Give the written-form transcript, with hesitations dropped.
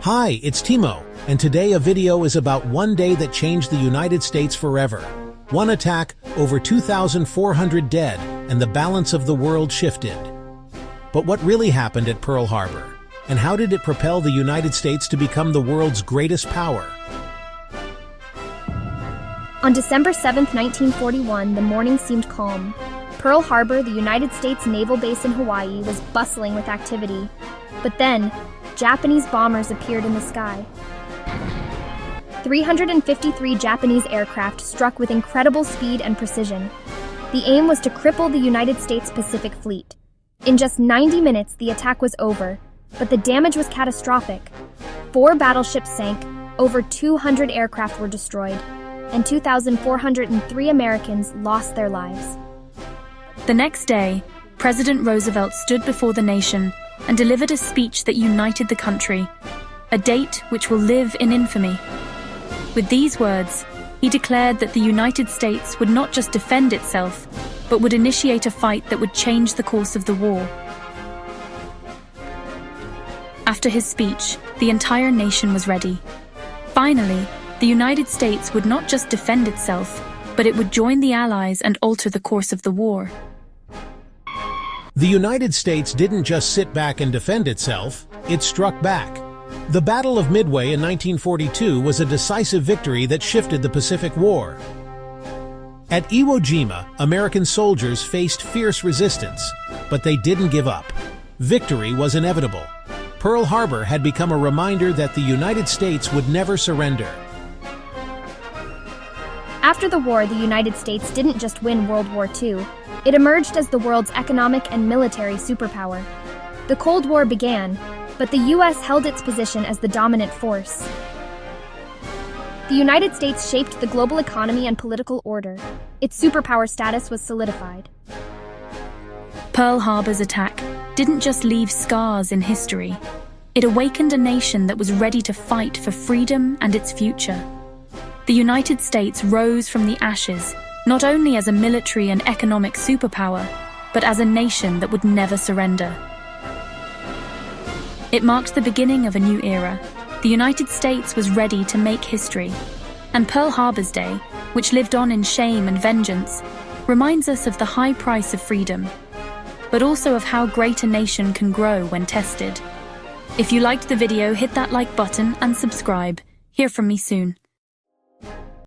Hi, it's Timo, and today a video is about one day that changed the United States forever. One attack, over 2,400 dead, and the balance of the world shifted. But what really happened at Pearl Harbor? And how did it propel the United States to become the world's greatest power? On December 7, 1941, the morning seemed calm. Pearl Harbor, the United States naval base in Hawaii, was bustling with activity. But then, Japanese bombers appeared in the sky. 353 Japanese aircraft struck with incredible speed and precision. The aim was to cripple the United States Pacific Fleet. In just 90 minutes, the attack was over, but the damage was catastrophic. 4 battleships sank, over 200 aircraft were destroyed, and 2,403 Americans lost their lives. The next day, President Roosevelt stood before the nation and delivered a speech that united the country, a date which will live in infamy. With these words, he declared that the United States would not just defend itself, but would initiate a fight that would change the course of the war. After his speech, the entire nation was ready. Finally, the United States would not just defend itself, but it would join the Allies and alter the course of the war. The United States didn't just sit back and defend itself, it struck back. The Battle of Midway in 1942 was a decisive victory that shifted the Pacific War. At Iwo Jima, American soldiers faced fierce resistance, but they didn't give up. Victory was inevitable. Pearl Harbor had become a reminder that the United States would never surrender. After the war, the United States didn't just win World War II. It emerged as the world's economic and military superpower. The Cold War began, but the U.S. held its position as the dominant force. The United States shaped the global economy and political order. Its superpower status was solidified. Pearl Harbor's attack didn't just leave scars in history. It awakened a nation that was ready to fight for freedom and its future. The United States rose from the ashes, not only as a military and economic superpower, but as a nation that would never surrender. It marked the beginning of a new era. The United States was ready to make history. And Pearl Harbor's Day, which lived on in shame and vengeance, reminds us of the high price of freedom, but also of how great a nation can grow when tested. If you liked the video, hit that like button and subscribe. Hear from me soon.